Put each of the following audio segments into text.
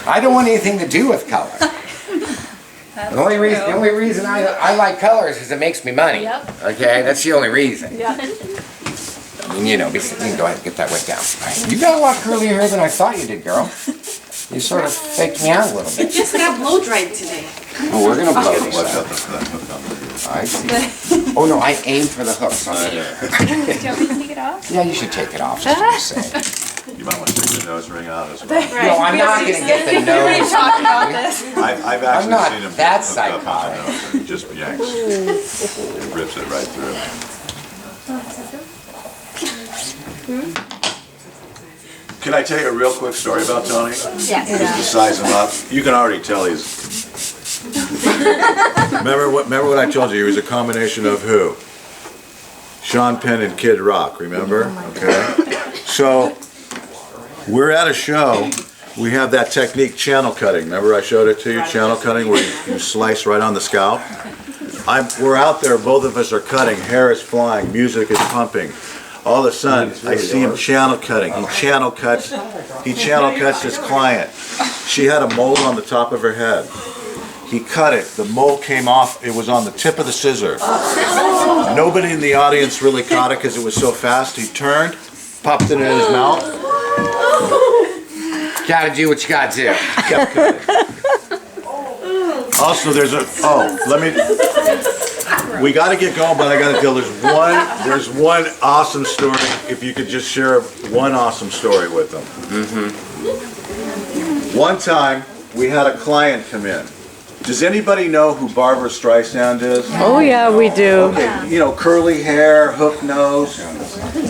I don't want anything to do with color. The only reason I like color is because it makes me money. Yep. Okay, that's the only reason. Yeah. And you know, you can go ahead and get that wet down. You got a lot curlier hair than I thought you did, girl. You sort of faked me out a little bit. It just got blow dried today. Oh, we're gonna blow these Watch out. out for that hook on the I see. Oh no, I aimed for the hooks on the ear. Do you want me to take it off? Yeah, you should take it off. Just to say. You might want to take the nose ring out as well. No, I'm not gonna get the nose. Talk about this. I've actually not seen him that hook up psychotic. his nose and he just yanks. It rips it right through. Can I tell you a real quick story about Tony? Yes. Just to size him up. You can already tell he's. Remember what I told you? He was a combination of who? Sean Penn and Kid Rock. Remember? Okay. So we're at a show. We have that technique, channel cutting. Remember I showed it to you, channel cutting, where you slice right on the scalp. We're out there. Both of us are cutting. Hair is flying. Music is pumping. All of a sudden, I see him channel cutting. He channel cuts his client. She had a mole on the top of her head. He cut it. The mole came off. It was on the tip of the scissor. Nobody in the audience really caught it because it was so fast. He turned, popped it in his mouth. Gotta do what you gotta do. Kept cutting. Also, we got to get going, but I got to tell. There's one awesome story. If you could just share one awesome story with them. One time, we had a client come in. Does anybody know who Barbara Streisand is? Oh yeah, we do. Okay, you know, curly hair, hook nose.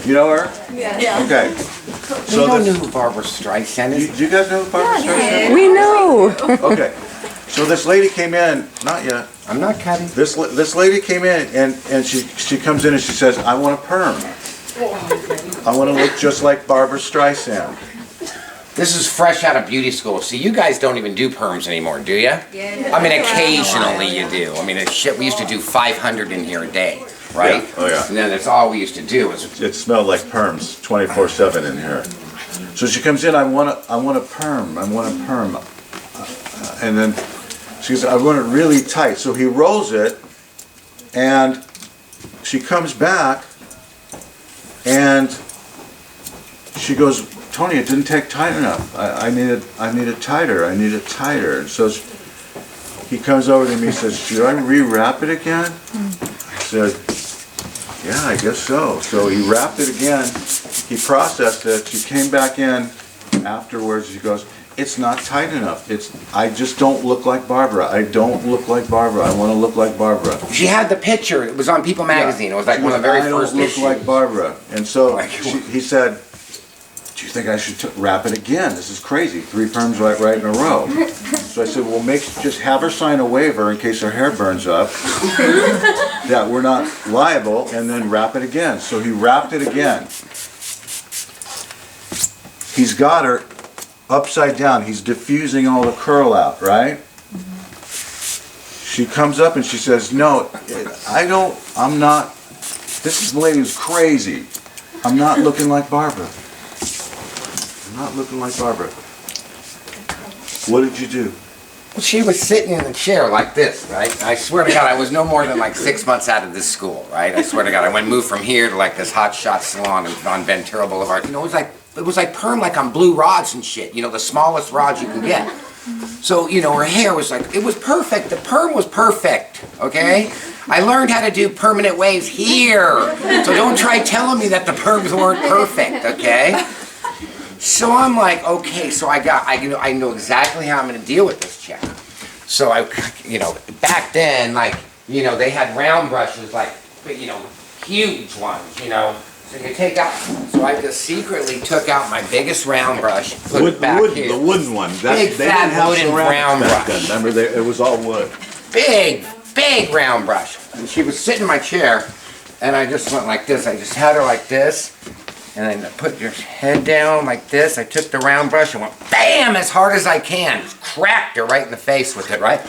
You know her? Yeah. Okay. You don't know who Barbara Streisand is? Do you guys know who Barbara Streisand is? We know. Okay. So this lady came in. Not yet. I'm not cutting. This lady came in and she comes in and she says, I want a perm. I want to look just like Barbara Streisand. This is fresh out of beauty school. See, you guys don't even do perms anymore, do you? Yeah. I mean, occasionally you do. I mean, shit, we used to do 500 in here a day, right? Yeah. Oh yeah. And then that's all we used to do. It smelled like perms 24/7 in here. So she comes in, I want a perm. And then she says, I want it really tight. So he rolls it, and she comes back, and she goes, Tony, it didn't take tight enough. I need it tighter. And so he comes over to me and says, should I re-wrap it again? I said, yeah, I guess so. So he wrapped it again. He processed it. She came back in afterwards. She goes, it's not tight enough. I just don't look like Barbara. I don't look like Barbara. I want to look like Barbara. She had the picture. It was on People magazine. It was like one of the very first issues. I don't look like Barbara. And so he said, do you think I should wrap it again? This is crazy. 3 perms right in a row. So I said, well, just have her sign a waiver in case her hair burns up, that we're not liable, and then wrap it again. So he wrapped it again. He's got her upside down. He's diffusing all the curl out, right? She comes up and she says, no, I'm not, this lady is crazy. I'm not looking like Barbara. Not looking like Barbara. What did you do? Well, she was sitting in the chair like this, right? I swear to God, I was no more than like 6 months out of this school, right? I swear to God, I moved from here to like this hot shot salon on Ventura Boulevard. You know, it was like perm, like on blue rods and shit. You know, the smallest rods you can get. So, you know, her hair was like, it was perfect. The perm was perfect, okay? I learned how to do permanent waves here. So don't try telling me that the perms weren't perfect, okay? So I'm like, okay, so I know exactly how I'm going to deal with this chick. So back then, like, you know, they had round brushes, like, you know, huge ones, you know. So you take out, so I just secretly took out my biggest round brush, put it back here. The wooden one. Big fat wooden round brush. Remember, it was all wood. Big round brush. And she was sitting in my chair, and I just went like this. I just had her like this. And then I put your head down like this. I took the round brush and went BAM as hard as I can. Just cracked her right in the face with it, right?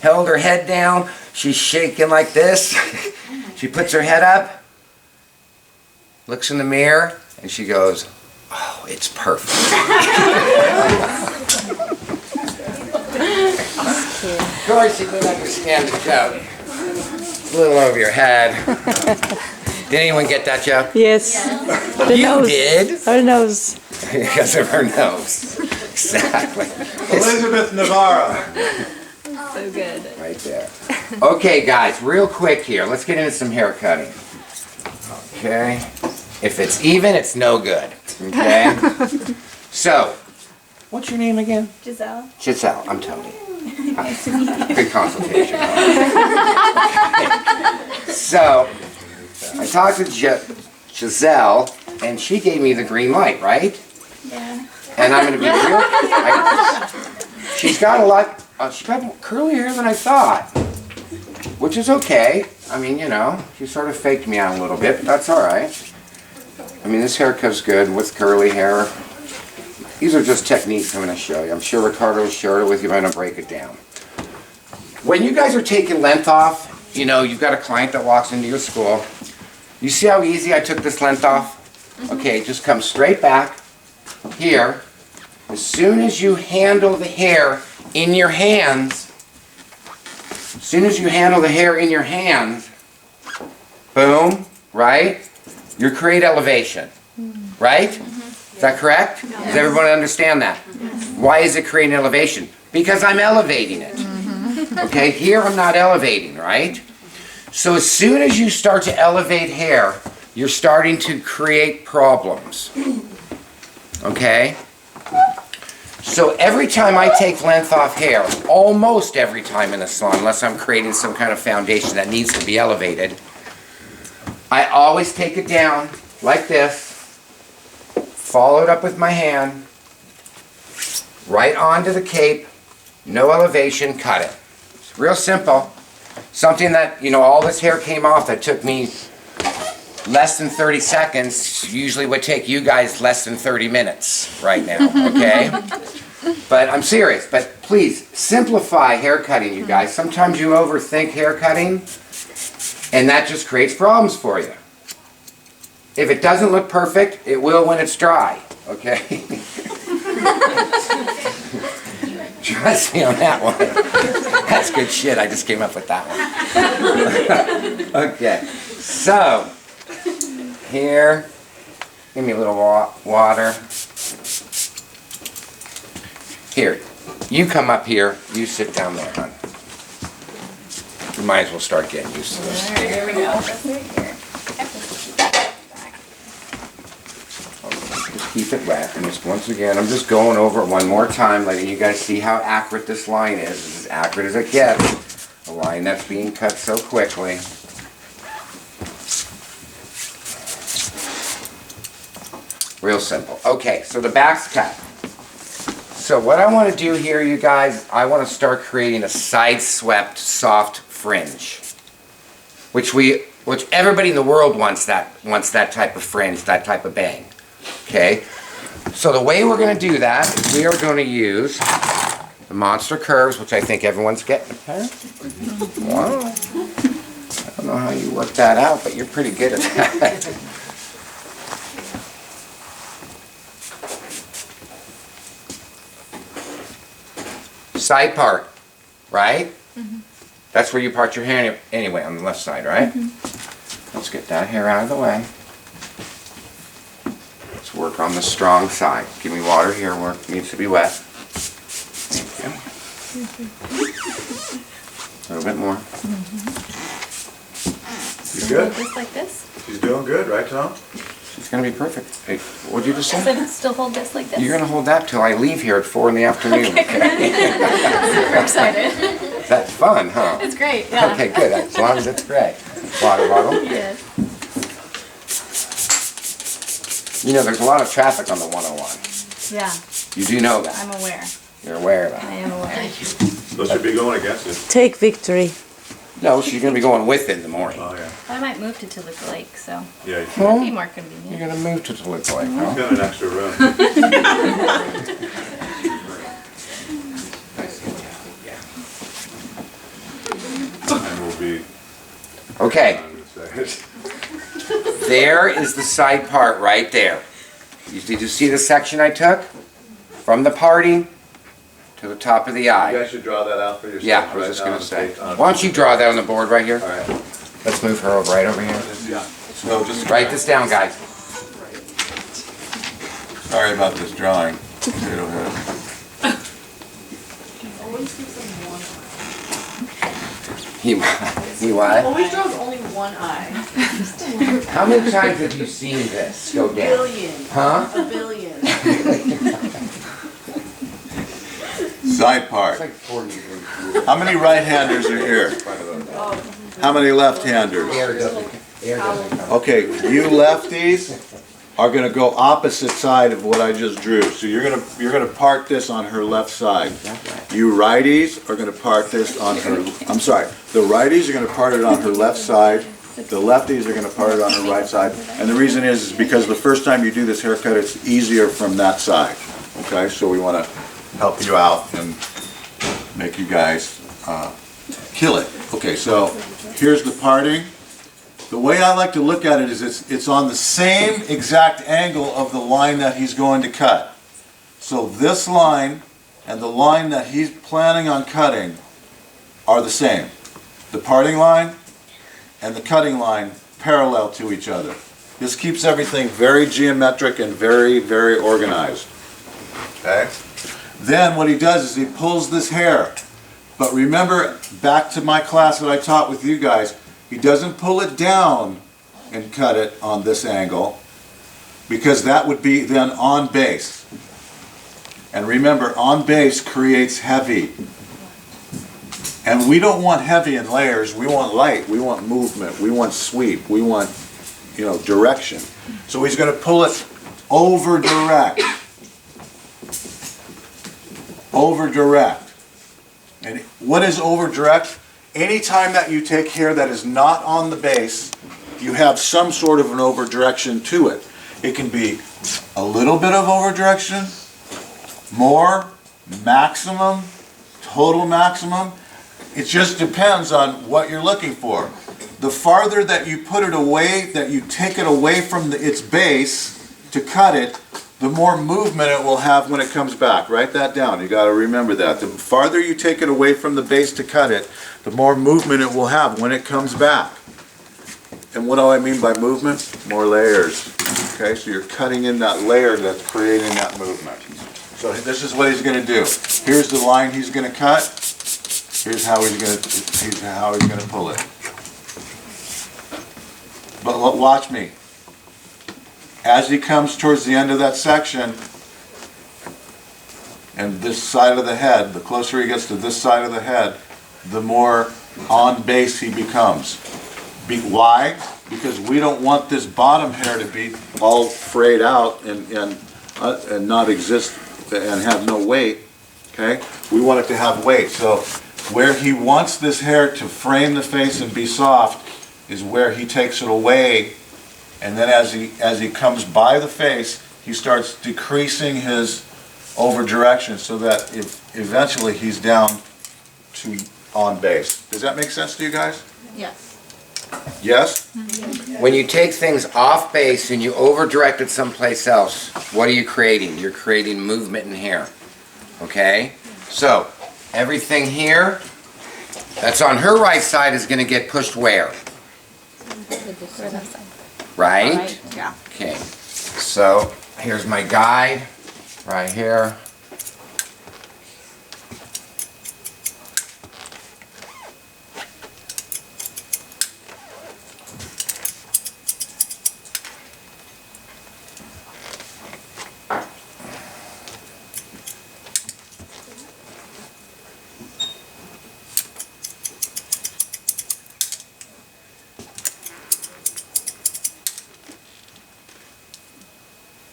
Held her head down. She's shaking like this. She puts her head up, looks in the mirror, and she goes, oh, it's perfect. Of course, you didn't understand the joke. It's a little over your head. Did anyone get that joke? Yes. The You nose. did? Her nose. Because of her nose. Exactly. Elizabeth Navarro. So good. Right there. Okay, guys, real quick here. Let's get into some hair cutting. Okay. If it's even, it's no good. Okay. So, what's your name again? Giselle. Giselle. I'm Tony. Good consultation. So, I talked to Giselle, and she gave me the green light, right? Yeah. And I'm going to be real. She's got a lot. She's got more curly hair than I thought, which is okay. I mean, you know, she sort of faked me out a little bit, but that's all right. I mean, this haircut's good with curly hair. These are just techniques I'm going to show you. I'm sure Riccardo shared it with you, but I'm going to break it down. When you guys are taking length off, you know, you've got a client that walks into your school. You see how easy I took this length off? Okay, just come straight back here. As soon as you handle the hair in your hands, boom, right? You create elevation, right? Is that correct? Does everyone understand that? Why is it creating elevation? Because I'm elevating it. Okay, here I'm not elevating, right? So as soon as you start to elevate hair, you're starting to create problems. Okay? So every time I take length off hair, almost every time in a salon, unless I'm creating some kind of foundation that needs to be elevated, I always take it down like this, follow it up with my hand, right onto the cape, no elevation, cut it. It's real simple. Something that, you know, all this hair came off that took me less than 30 seconds usually would take you guys less than 30 minutes right now, okay? But I'm serious. But please, simplify hair cutting, you guys. Sometimes you overthink hair cutting, and that just creates problems for you. If it doesn't look perfect, it will when it's dry, okay? Trust me on that one. That's good shit. I just came up with that one. Okay, so here, give me a little water. Here, you come up here. You sit down there, hon. You might as well start getting used to this. All right, here we go. Just keep it wet, and just once again, I'm just going over it one more time, letting you guys see how accurate this line is. It's as accurate as it gets. A line that's being cut so quickly. Real simple. Okay, so the back's cut. So what I want to do here, you guys, I want to start creating a side-swept, soft fringe, which everybody in the world wants that type of fringe, that type of bang. Okay, so the way we're going to do that is we are going to use the monster curves, which I think everyone's getting. Okay? Wow. I don't know how you work that out, but you're pretty good at that. Side part, right? That's where you part your hair anyway, on the left side, right? Let's get that hair out of the way. Let's work on the strong side. Give me water here where it needs to be wet. Thank you. A little bit more. You good? Just like this? She's doing good, right, Tom? It's going to be perfect. Hey, what'd you just say? So still hold this like this? You're going to hold that till I leave here at 4 in the afternoon. Super excited. That's fun, huh? It's great, yeah. Okay, good. As long as it's great. Water bottle. Yes. You know, there's a lot of traffic on the 101. Yeah, You do know that. I'm aware. You're aware of I that. am aware. So she'll be going against it. Take victory. No, she's going to be going with it in the morning. Oh, yeah. I might move to Tulip Lake, so Yeah, it'd be Well, more you're convenient. going to move to Toledo, huh? he's got an extra room. And we'll be, Okay, I would say. there is the side part right there. Did you see the section I took? From the parting to the top of the You eye. guys should draw that out for yourself. Yeah, I was right just now gonna on say. page- on- Why don't you draw that on the board right here? All right. Let's move her right over here. Yeah. So just Write this down, guys. Sorry about this drawing. Potato head. He what? Always draws only one eye. How many times have you seen this go down? Billion. Huh? A billion. Side part. It's like 40. How many right-handers are here? How many left-handers? Air doesn't come. Okay, you lefties are gonna go opposite side of what I just drew. So you're gonna part this on her left side. You righties are gonna part this on her, I'm sorry, the righties are gonna part it on her left side. The lefties are gonna part it on her right side. And the reason is because the first time you do this haircut, it's easier from that side. Okay, so we wanna help you out and make you guys kill it. Okay, so here's the parting. The way I like to look at it is it's on the same exact angle of the line that he's going to cut. So this line and the line that he's planning on cutting are the same. The parting line and the cutting line parallel to each other. This keeps everything very geometric and very, very organized. Okay? Then what he does is he pulls this hair. But remember, back to my class that I taught with you guys, he doesn't pull it down and cut it on this angle, because that would be then on base. And remember, on base creates heavy. And we don't want heavy in layers, we want light, we want movement, we want sweep, we want, direction. So he's going to pull it over direct. Over direct. And what is over direct? Anytime that you take hair that is not on the base, you have some sort of an over direction to it. It can be a little bit of over direction, more, maximum, total maximum. It just depends on what you're looking for. The farther that you put it away, that you take it away from its base to cut it, the more movement it will have when it comes back. Write that down. You got to remember that. The farther you take it away from the base to cut it, the more movement it will have when it comes back. And what do I mean by movement? More layers. Okay, so you're cutting in that layer that's creating that movement. So this is what he's going to do. Here's the line he's going to cut. Here's how he's going to pull it. But watch me. As he comes towards the end of that section, and this side of the head, the closer he gets to this side of the head, the more on base he becomes. Why? Because we don't want this bottom hair to be all frayed out and not exist and have no weight. Okay? We want it to have weight. So where he wants this hair to frame the face and be soft is where he takes it away. And then as he comes by the face, he starts decreasing his over direction so that eventually he's down to on base. Does that make sense to you guys? Yes. Yes? When you take things off base and you over direct it someplace else, what are you creating? You're creating movement in hair. Okay? So, everything here that's on her right side is going to get pushed where? Right? Yeah. Okay. So, here's my guide right here.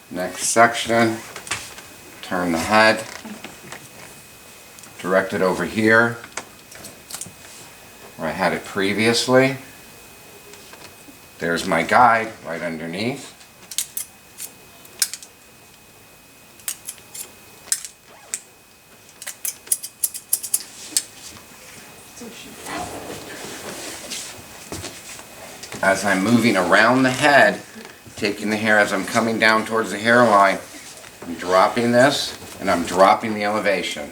Next section, turn the head, direct it over here, where I had it previously. There's my guide right underneath. As I'm moving around the head, taking the hair as I'm coming down towards the hairline, I'm dropping this and I'm dropping the elevation.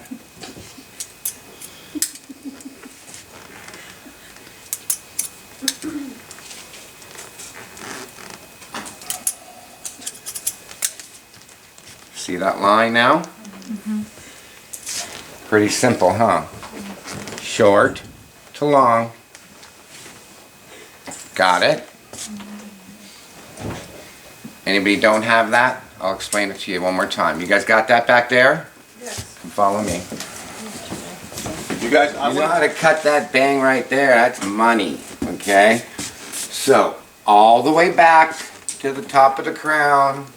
See that line now? Pretty simple, huh? Short to long. Got it? Anybody don't have that? I'll explain it to you one more time. You guys got that back there? Yes. Come follow me. You guys, You know how to cut that bang right there? That's money, okay? So, all the way back to the top of the crown.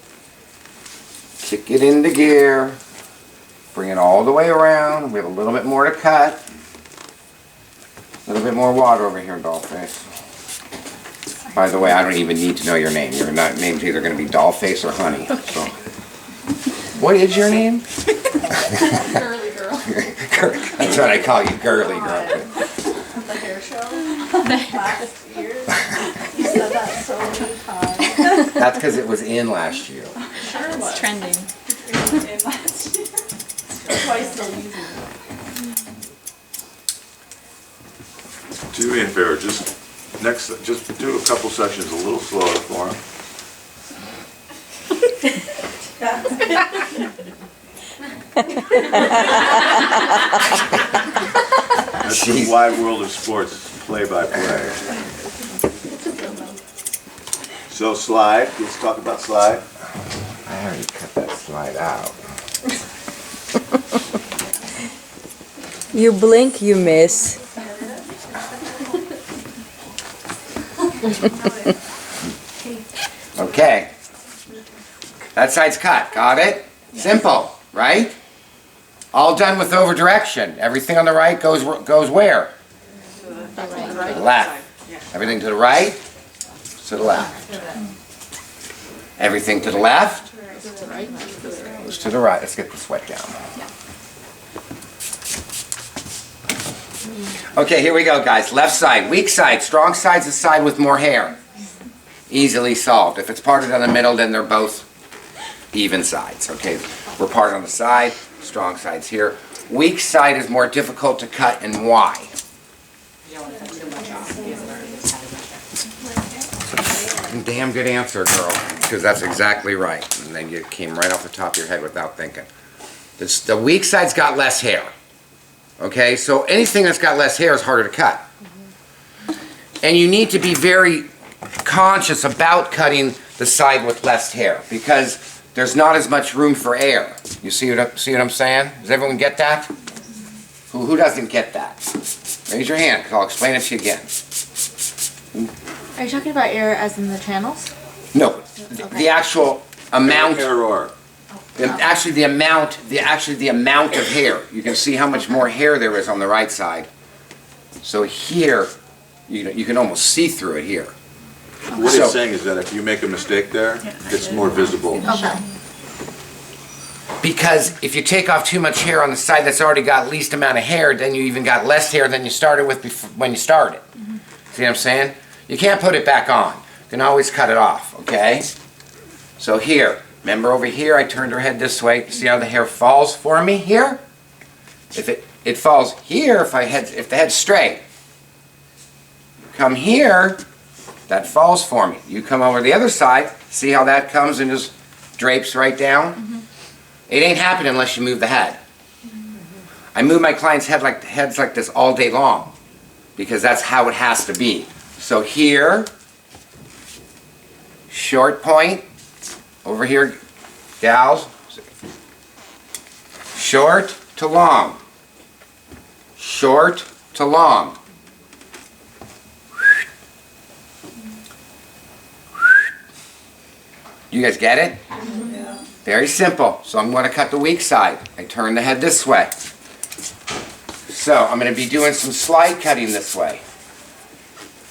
Kick it into gear. Bring it all the way around. We have a little bit more to cut. A little bit more water over here, Dollface. By the way, I don't even need to know your name. Your name's either going to be Dollface or Honey. So. What is your name? Girly girl. That's what I call you, girly girl. The hair show. Last year. You said that so many times. That's because it was in last year. Sure it was. It's trending. It was in last year. That's why he's still using it. do me a favor, just do a couple sections a little slower for him. That's the Jeez. wide world of sports, play-by-play. So slide, let's talk about slide. I already cut that slide out. You blink, you miss. Okay. That side's cut. Got it? Simple, right? All done with over direction. Everything on the right goes where? To the The left. Everything to the right, to the left. Everything to the left goes to the right. Let's get the sweat down. Okay, here we go, guys. Left side, weak side. Strong side's the side with more hair. Easily solved. If it's parted on the middle, then they're both even sides. Okay, we're parted on the side. Strong side's here. Weak side is more difficult to cut, and why? Damn good answer, girl, because that's exactly right. And then you came right off the top of your head without thinking. The weak side's got less hair. Okay, so anything that's got less hair is harder to cut. And you need to be very conscious about cutting the side with less hair because there's not as much room for air. You see what I'm saying? Does everyone get that? Who doesn't get that? Raise your hand, because I'll explain it to you again. Are you talking about air as in the channels? No, the actual amount. Hair or. Actually, the amount of hair. You can see how much more hair there is on the right side. So here, you can almost see through it here. What So- he's saying is that if you make a mistake there, it's more visible. Okay. Because if you take off too much hair on the side that's already got least amount of hair, then you even got less hair than you started with when you started. See what I'm saying? You can't put it back on. You can always cut it off, okay? So here, remember over here, I turned her head this way. See how the hair falls for me here? If it falls here, if the head's straight. Come here, that falls for me. You come over the other side, see how that comes and just drapes right down? It ain't happening unless you move the head. I move my clients' heads like this all day long because that's how it has to be. So here, short point, over here, gals, short to long, short to long. You guys get it? Very simple. So I'm going to cut the weak side. I turn the head this way. So I'm going to be doing some slide cutting this way.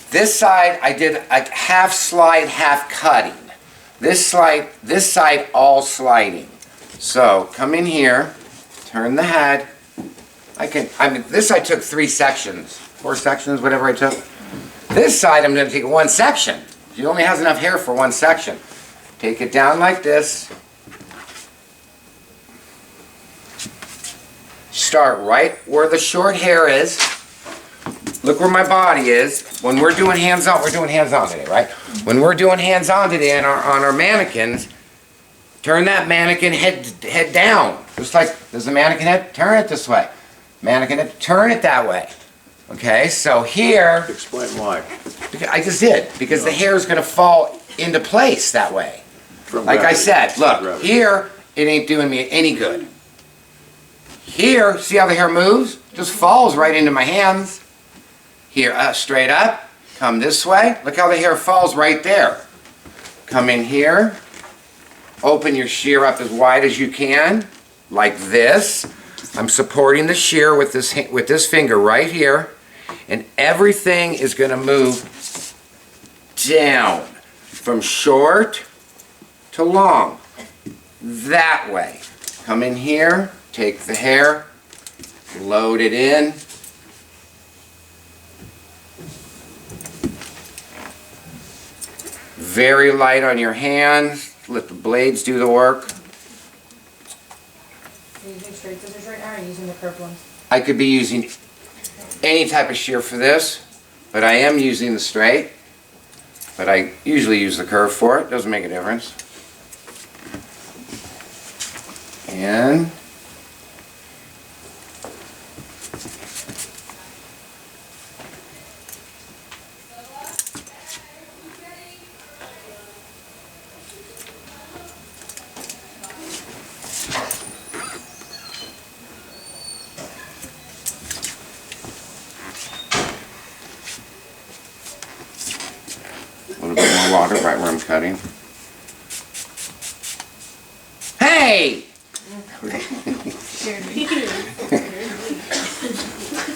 This side I did a half slide, half cutting. This side all sliding. So come in here, turn the head. This I took 3 sections, 4 sections, whatever I took. This side I'm going to take 1 section. She only has enough hair for 1 section. Take it down like this. Start right where the short hair is. Look where my body is. When we're doing hands-on, we're doing hands-on today, right? When we're doing hands-on today on our mannequins, Turn that mannequin head down. Just like, does the mannequin head? Turn it this way. Mannequin head, turn it that way. Okay, so here, Explain why. I just did, because the hair is going to fall into place that way. From Like I gravity. said, look, Gravity. here, it ain't doing me any good. Here, see how the hair moves? Just falls right into my hands. Here, straight up, come this way. Look how the hair falls right there. Come in here, open your shear up as wide as you can, like this. I'm supporting the shear with this finger right here, and everything is going to move down from short to long, that way. Come in here, take the hair, load it in. Very light on your hands, let the blades do the work. Are you using straight scissors right now, or are you using the curved ones? I could be using any type of shear for this, but I am using the straight. But I usually use the curve for it, doesn't make a difference. And a little bit more water right where I'm cutting. Hey!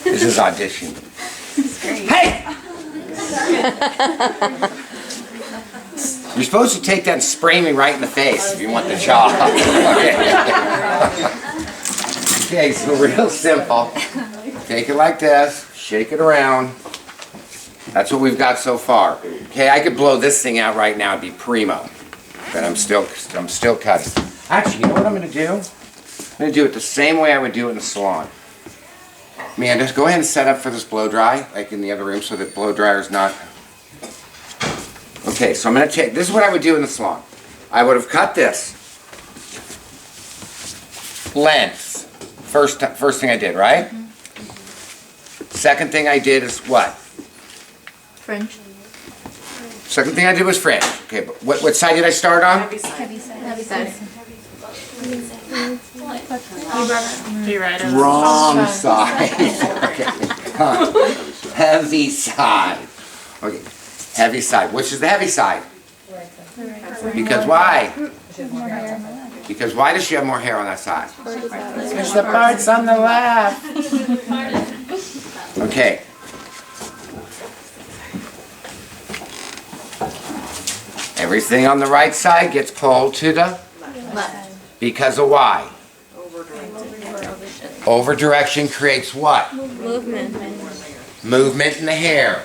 This is audition. Hey! You're supposed to take that and spray me right in the face if you want the job. Okay, so real simple. Take it like this, shake it around. That's what we've got so far. Okay, I could blow this thing out right now, it'd be primo. But I'm still cutting. Actually, you know what I'm going to do? I'm going to do it the same way I would do it in the salon. Man, just go ahead and set up for this blow dry, like in the other room, so that blow dryer is not... Okay, so I'm going to take... This is what I would do in the salon. I would have cut this. Length. First thing I did, right? Second thing I did is what? Fringe. Second thing I did was fringe. Okay, but what side did I start on? Heavy side. You're right. Wrong side. Okay. Heavy side. Okay. Heavy side. Which is the heavy side? Because why? Because why does she have more hair on that side? Because the part's on the left. Okay. Everything on the right side gets pulled to the Left. because of why? Over direction creates what? Movement. Movement in the hair.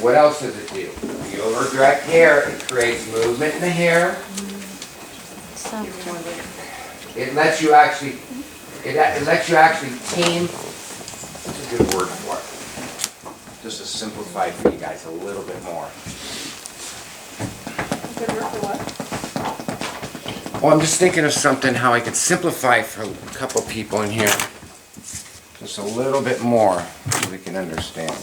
What else does it do? The over direct hair, it creates movement in the hair. It lets you actually, it lets you actually team. What's a good word for it? Just to simplify for you guys a little bit more. Good word for what? Well, I'm just thinking of something how I could simplify for a couple people in here. Just a little bit more so we can understand.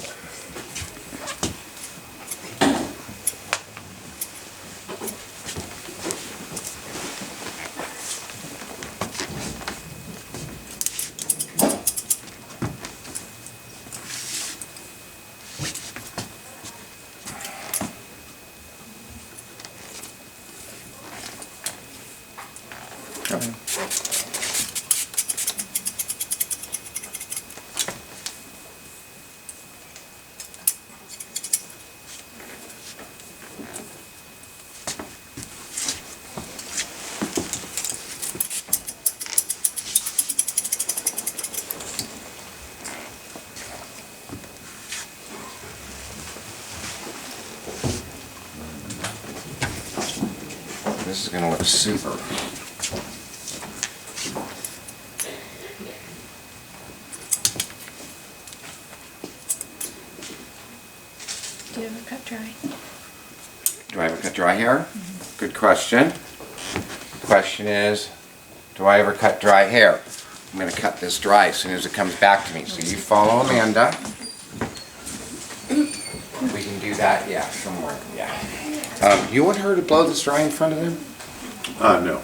This is going to look super. Do you have a cut dry? Do I have a cut dry hair? Good question. question is, do I ever cut dry hair? I'm gonna cut this dry as soon as it comes back to me. So you follow Amanda. We can do that, yeah, somewhere, yeah. You want her to blow this dry in front of them? No.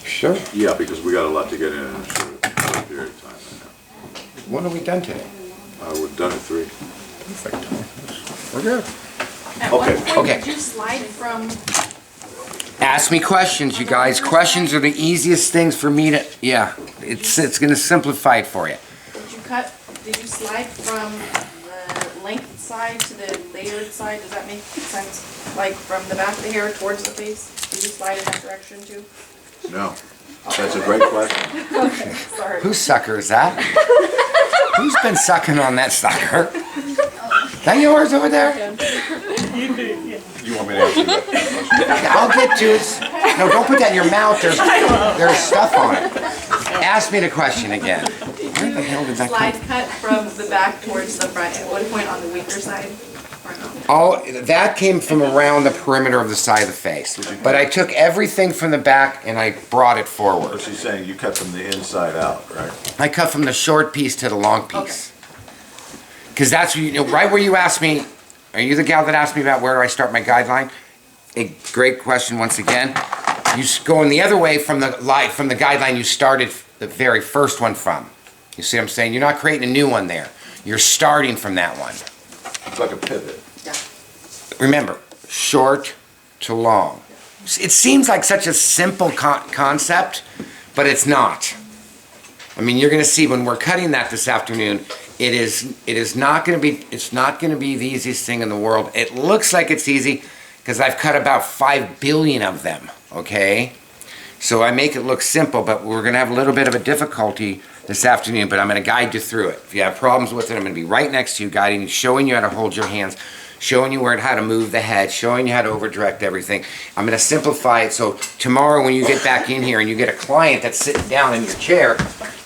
Sure. Yeah, because we got a lot to get in a short period of time right now. What have we done today? We've done it 3. Perfect. We're good. At Okay. what point Okay. did you slide from, Ask me questions, you guys. Questions are the easiest things for me to, yeah, it's gonna simplify it for you. did you slide from the length side to the layered side? Does that make sense? Like from the back of the hair towards the face? Did you slide in that direction too? No. That's a great question. Sorry. Whose sucker is that? Who's been sucking on that sucker? That yours over there? You want me to answer that? I'll get to it. No, don't put that in your mouth. There's stuff on it. Ask me the question again. Where the hell did that Slide come cut from the back towards the front. At what point on the weaker side? Or no? Oh, that came from around the perimeter of the side of the face. But I took everything from the back and I brought it forward. She's saying you cut from the inside out, right? I cut from the short piece to the long piece. Because that's, right where you asked me, are you the gal that asked me about where do I start my guideline? A great question once again. You going the other way from the guideline you started the very first one from. You see what I'm saying? You're not creating a new one there. You're starting from that one. It's like a pivot. Remember, short to long. It seems like such a simple concept, but it's not. I mean, you're going to see when we're cutting that this afternoon, it is not going to be, it's not going to be the easiest thing in the world. It looks like it's easy because I've cut about 5 billion of them, okay? So I make it look simple, but we're going to have a little bit of a difficulty this afternoon, but I'm going to guide you through it. If you have problems with it, I'm going to be right next to you, guiding you, showing you how to hold your hands, showing you how to move the head, showing you how to over-direct everything. I'm going to simplify it so tomorrow when you get back in here and you get a client that's sitting down in your chair,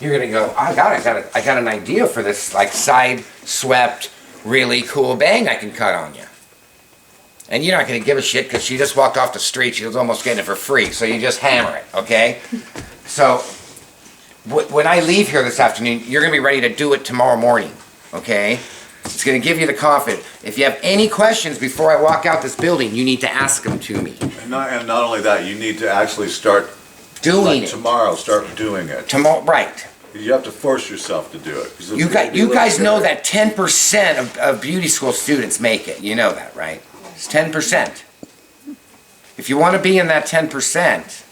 you're going to go, I got an idea for this, like side swept, really cool bang I can cut on you. And you're not going to give a shit because she just walked off the street. She was almost getting it for free. So you just hammer it, okay? So when I leave here this afternoon, you're going to be ready to do it tomorrow morning, okay? It's going to give you the confidence. If you have any questions before I walk out this building, you need to ask them to me. And not only that, you need to actually start Doing it. tomorrow, start doing it. Tomorrow, right. You have to force yourself to do it. 'Cause You guys know that 10% of beauty school students make it. You know that, right? It's 10%. If you want to be in that 10%,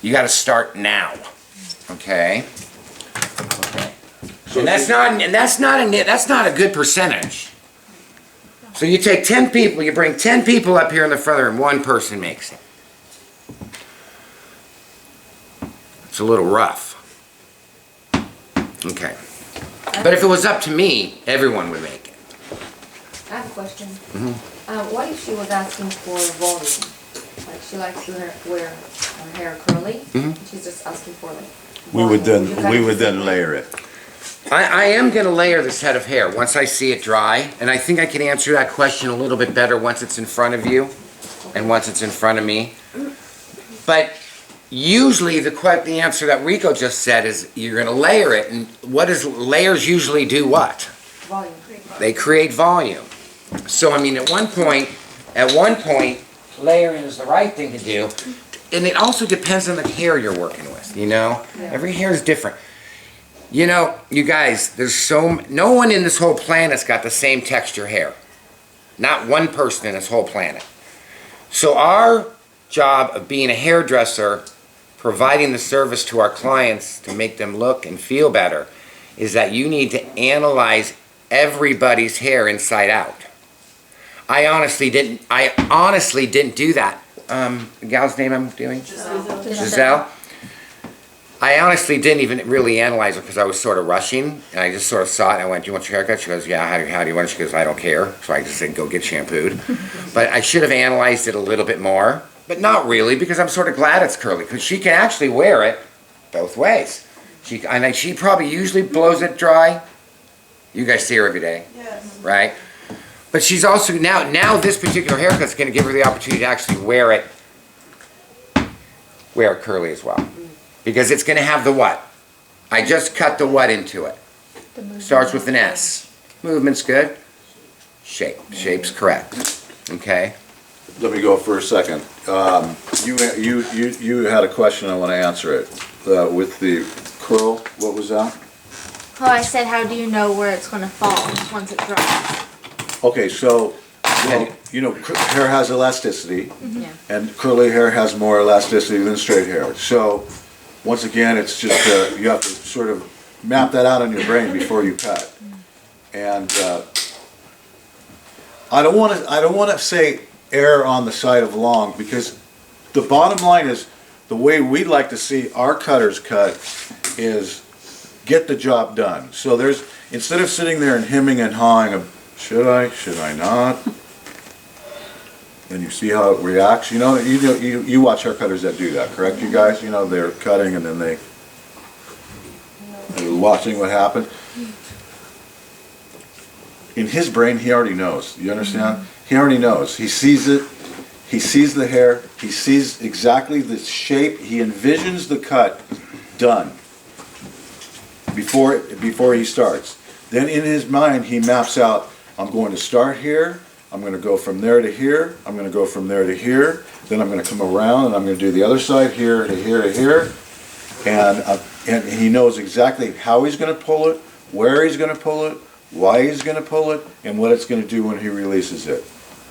you got to start now. Okay? So And that's not a good percentage. So you take 10 people, you bring 10 people up here in the front room, one person makes it. It's a little rough. Okay. But if it was up to me, everyone would make it. I have a question. What if she was asking for volume? Like she likes to wear her hair curly, she's just asking for like we would volume. then layer it. I am going to layer this head of hair once I see it dry, and I think I can answer that question a little bit better once it's in front of you and once it's in front of me. But usually the answer that Rico just said is you're going to layer it, and what does layers usually do what? Volume. They create volume. So I mean at one point, layering is the right thing to do, and it also depends on the hair you're working with, you know? Yeah. Every hair is different. You know, you guys, no one in this whole planet's got the same texture hair. Not one person in this whole planet. So our job of being a hairdresser, providing the service to our clients to make them look and feel better, is that you need to analyze everybody's hair inside out. I honestly didn't do that. The gal's name I'm doing? Giselle. I honestly didn't even really analyze it because I was sort of rushing, and I just sort of saw it, and I went, do you want your haircut? She goes, yeah, how do you want it? She goes, I don't care. So I just said, go get shampooed. But I should have analyzed it a little bit more, but not really, because I'm sort of glad it's curly, because she can actually wear it both ways. She probably usually blows it dry. You guys see her every day, Yes. right? But she's also, now this particular haircut's going to give her the opportunity to actually wear it wear it curly as well. Because it's gonna have the what? I just cut the what into it. Starts with an S. Movement's good. Shape. Shape's correct. Okay? Let me go for a second. You had a question, I want to answer it. With the curl, what was that? Oh, I said, how do you know where it's going to fall once it dries? Okay, so, well, you know, hair has elasticity, Yeah. and curly hair has more elasticity than straight hair. So, once again, it's just, you have to sort of map that out in your brain before you cut. And I don't want to say err on the side of long, because the bottom line is, the way we'd like to see our cutters cut is get the job done. So there's, instead of sitting there and hemming and hawing of, should I not? And you see how it reacts. You know, you watch hair cutters that do that, correct, you guys? You know, they're cutting and then they're watching what happens. In his brain, he already knows. You understand? He already knows. He sees it. He sees the hair. He sees exactly the shape. He envisions the cut done before he starts. Then in his mind, he maps out, I'm going to start here. I'm going to go from there to here. I'm going to go from there to here. Then I'm going to come around and I'm going to do the other side here to here to here. And he knows exactly how he's going to pull it, where he's going to pull it, why he's going to pull it, and what it's going to do when he releases it.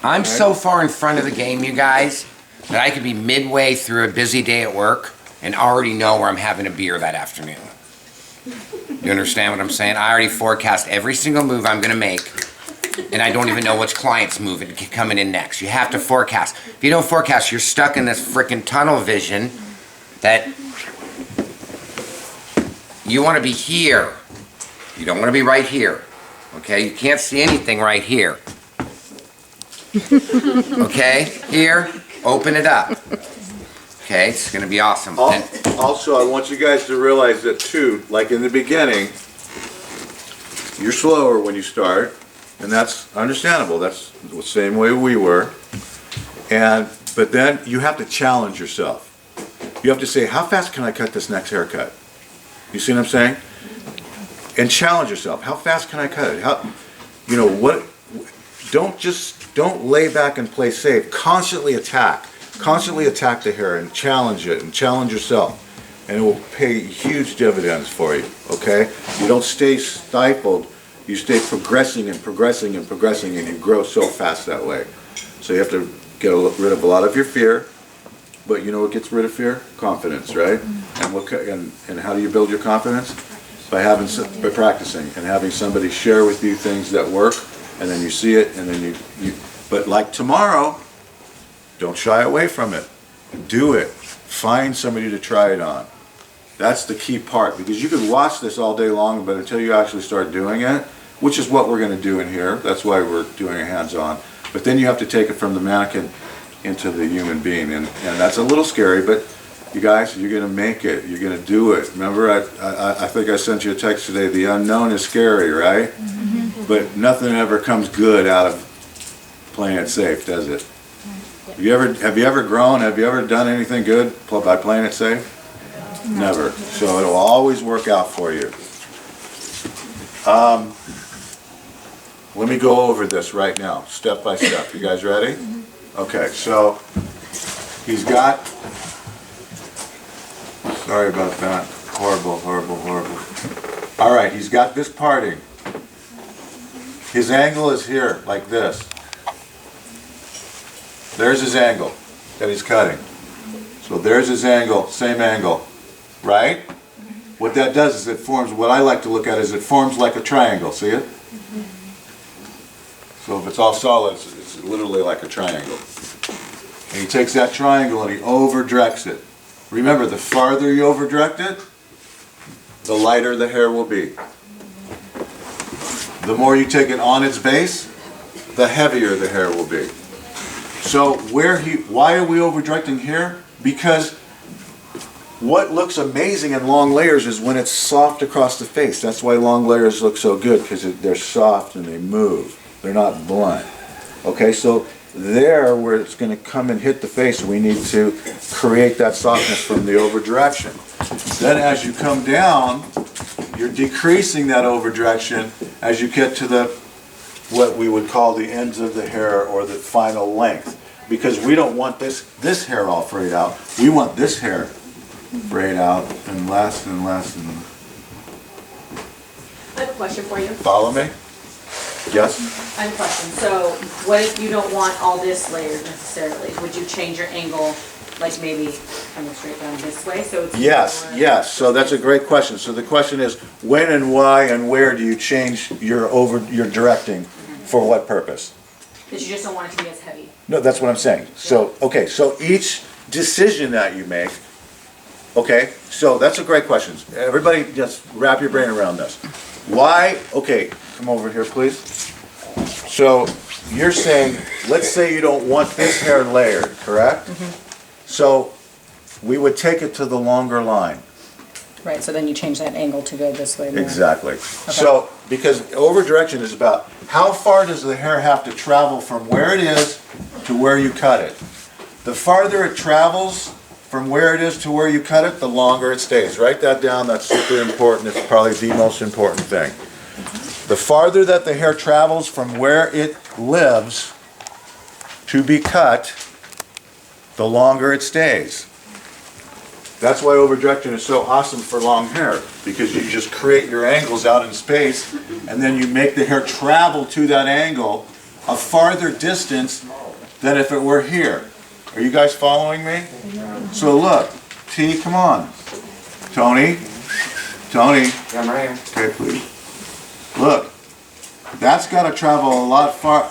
I'm so far in front of the game, you guys, that I could be midway through a busy day at work and already know where I'm having a beer that afternoon. You understand what I'm saying? I already forecast every single move I'm gonna make, and I don't even know which client's moving coming in next. You have to forecast. If you don't forecast, you're stuck in this freaking tunnel vision that you wanna be here. You don't wanna be right here. Okay, you can't see anything right here. Okay, here, open it up. Okay, it's gonna be awesome. Also, I want you guys to realize that too, like in the beginning, you're slower when you start, and that's understandable. That's the same way we were. But then you have to challenge yourself. You have to say, how fast can I cut this next haircut? You see what I'm saying? And challenge yourself. How fast can I cut it? You know what? Don't lay back and play safe. Constantly attack the hair and challenge it and challenge yourself, and it will pay huge dividends for you. Okay? You don't stay stifled. You stay progressing and progressing and progressing, and you grow so fast that way. So you have to get rid of a lot of your fear. But you know what gets rid of fear? Confidence, right? And how do you build your confidence? By practicing and having somebody share with you things that work, and then you see it, and then but like tomorrow, don't shy away from it. Do it. Find somebody to try it on. That's the key part, because you could watch this all day long, but until you actually start doing it, which is what we're going to do in here, that's why we're doing a hands-on, but then you have to take it from the mannequin into the human being, and that's a little scary, but you guys, you're going to make it. You're going to do it. Remember, I think I sent you a text today, the unknown is scary, right? Mm-hmm. But nothing ever comes good out of playing it safe, does it? Have you ever grown? Have you ever done anything good by playing it safe? No. Never. So it'll always work out for you. Let me go over this right now, step by step. You guys ready? Okay, so he's got... Sorry about that. Horrible, horrible, horrible. All right, he's got this parting. His angle is here, like this. There's his angle that he's cutting. So there's his angle, same angle, right? What that does is it forms, what I like to look at is it forms like a triangle, see it? So if it's all solid, it's literally like a triangle. And he takes that triangle and he over-directs it. Remember, the farther you over-direct it, the lighter the hair will be. The more you take it on its base, the heavier the hair will be. So why are we over-directing here? Because what looks amazing in long layers is when it's soft across the face. That's why long layers look so good, because they're soft and they move. They're not blunt. Okay, so there where it's going to come and hit the face, we need to create that softness from the over direction. Then as you come down, you're decreasing that over direction as you get to the what we would call the ends of the hair or the final length, because we don't want this hair all frayed out. We want this hair frayed out and less and less. And I have a question for you. follow me? Yes. I have a question. So what if you don't want all this layered necessarily? Would you change your angle, like maybe coming straight down this way? So it's Yes, more- yes. So that's a great question. So the question is, when and why and where do you change your directing for what purpose? Because you just don't want it to be as heavy. No, that's what I'm saying. So, okay, so each decision that you make, okay, so that's a great question. Everybody just wrap your brain around this. Why, okay, come over here, please. So you're saying, let's say you don't want this hair layered, correct? So we would take it to the longer line. Right, so then you change that angle to go this way more. Exactly. So, because over direction is about how far does the hair have to travel from where it is to where you cut it. The farther it travels from where it is to where you cut it, the longer it stays. Write that down, that's super important. It's probably the most important thing. The farther that the hair travels from where it lives to be cut, the longer it stays. That's why over direction is so awesome for long hair, because you just create your angles out in space and then you make the hair travel to that angle a farther distance than if it were here. Are you guys following me? So look, T, come on. Tony, Yeah, I'm right here. okay, please. Look, that's got to travel a lot far.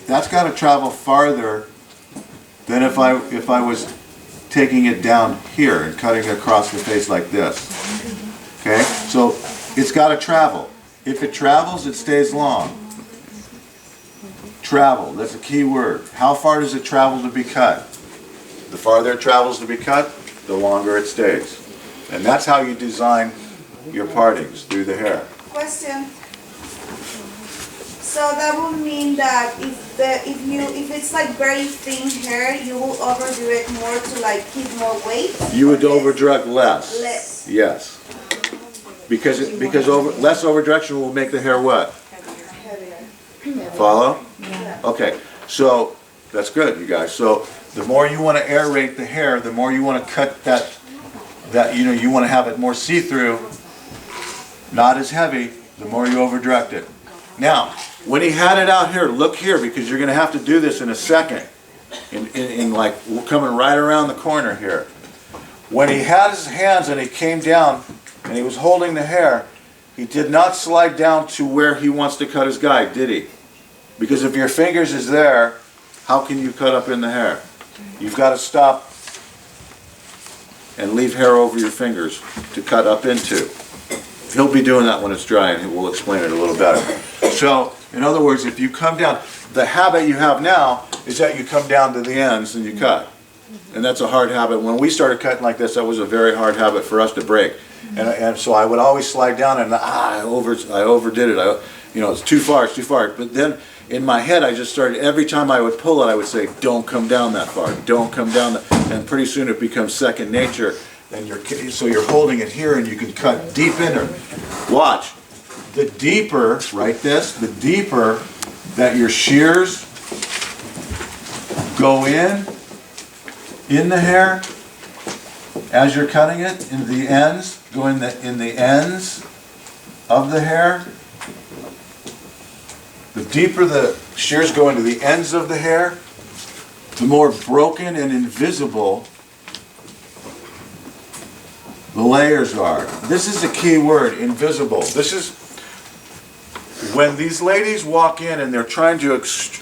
That's got to travel farther than if I was taking it down here and cutting it across the face like this. Okay, so it's got to travel. If it travels, it stays long. Travel, that's a key word. How far does it travel to be cut? The farther it travels to be cut, the longer it stays. And that's how you design your partings through the hair. Question. So that would mean that if it's like very thin hair, you will overdo it more to like keep more weight. You would overdirect less. Less. Yes. Because less overdirection will make the hair what? Heavier. Follow? Okay. So that's good, you guys. So the more you want to aerate the hair, the more you want to cut that you want to have it more see-through, not as heavy, the more you overdirect it. Now, when he had it out here, look here, because you're going to have to do this in a second. In like, we're coming right around the corner here. When he had his hands and he came down and he was holding the hair, he did not slide down to where he wants to cut his guide, did he? Because if your fingers is there, how can you cut up in the hair? You've got to stop and leave hair over your fingers to cut up into. He'll be doing that when it's dry, and we'll explain it a little better. So, in other words, if you come down, the habit you have now is that you come down to the ends and you cut. And that's a hard habit. When we started cutting like this, that was a very hard habit for us to break. And so I would always slide down and I overdid it. It's too far, it's too far. But then in my head, I just started, every time I would pull it, I would say, don't come down that far, don't come down that. And pretty soon it becomes second nature. And so you're holding it here and you can cut deep in her. Watch. The deeper, right this, the deeper that your shears go in the hair as you're cutting it, in the ends, in the ends of the hair, the deeper the shears go into the ends of the hair, the more broken and invisible the layers are. This is a key word, invisible. This is when these ladies walk in and they're trying to, this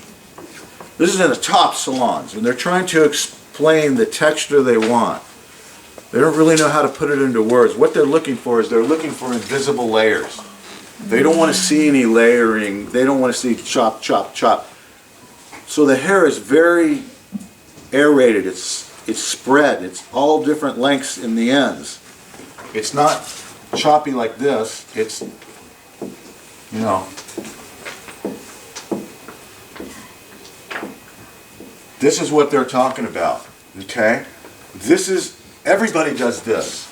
is in the top salons, and they're trying to explain the texture they want. They don't really know how to put it into words. What they're looking for is they're looking for invisible layers. They don't want to see any layering. They don't want to see chop, chop, chop. So the hair is very aerated. It's spread. It's all different lengths in the ends. It's not choppy like this. It's, This is what they're talking about, okay? Everybody does this.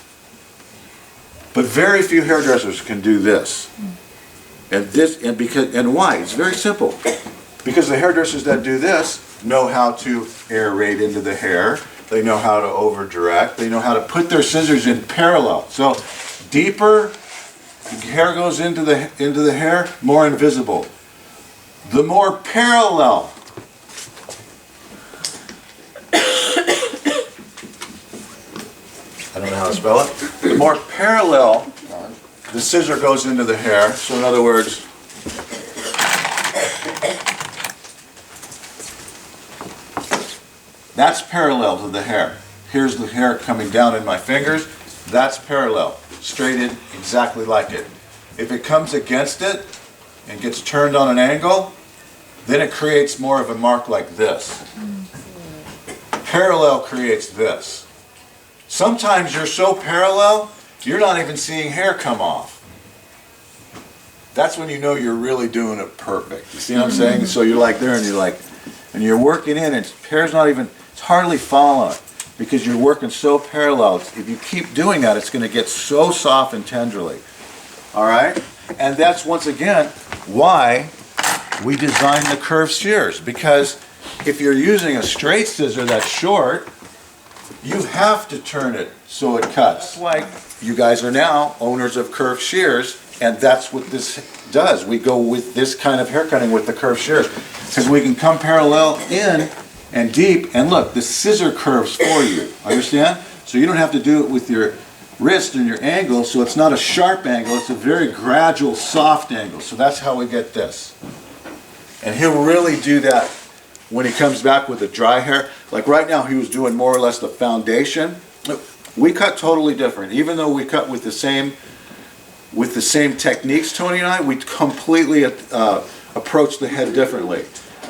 But very few hairdressers can do this. And why? It's very simple. Because the hairdressers that do this know how to aerate into the hair. They know how to over direct. They know how to put their scissors in parallel. So deeper the hair goes into the hair, more invisible. The more parallel. I don't know how to spell it. The more parallel the scissor goes into the hair. So in other words, that's parallel to the hair. Here's the hair coming down in my fingers. That's parallel, straightened exactly like it. If it comes against it and gets turned on an angle, then it creates more of a mark like this. Parallel creates this. Sometimes you're so parallel, you're not even seeing hair come off. That's when you know you're really doing it perfect. You see what I'm saying? So you're like there and you're like, and you're working in and hair's not even, it's hardly falling because you're working so parallel. If you keep doing that, it's going to get so soft and tenderly. All right? And that's once again why we designed the curved shears, because if you're using a straight scissor that's short, you have to turn it so it cuts. That's why you guys are now owners of curved shears, and that's what this does. We go with this kind of hair cutting with the curved shears, because we can come parallel in and deep, and look, the scissor curves for you. Understand? So you don't have to do it with your wrist and your angle, so it's not a sharp angle, it's a very gradual, soft angle. So that's how we get this. And he'll really do that when he comes back with the dry hair. Like right now, he was doing more or less the foundation. We cut totally different. Even though we cut with the same techniques, Tony and I, we completely approach the head differently.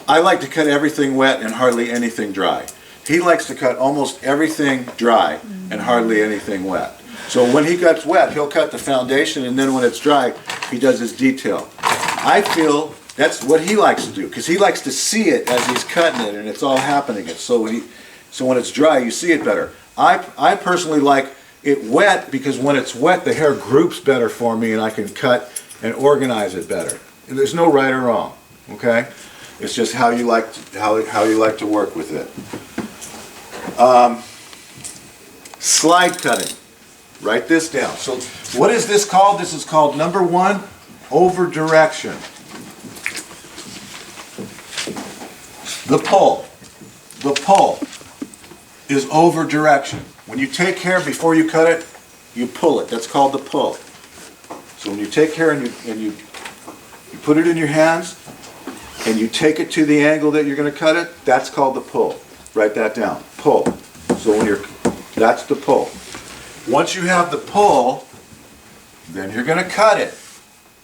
I like to cut everything wet and hardly anything dry. He likes to cut almost everything dry and hardly anything wet. So when he cuts wet, he'll cut the foundation, and then when it's dry, he does his detail. I feel that's what he likes to do, because he likes to see it as he's cutting it, and it's all happening. So when it's dry, you see it better. I personally like it wet, because when it's wet, the hair groups better for me, and I can cut and organize it better. And there's no right or wrong, okay? It's just how you like to work with it. Slide cutting. Write this down. So what is this called? This is called, number one, over direction. The pull. The pull is over direction. When you take hair before you cut it, you pull it. That's called the pull. So when you take hair and you put it in your hands and you take it to the angle that you're going to cut it, that's called the pull. Write that down. Pull. So that's the pull. Once you have the pull, then you're going to cut it.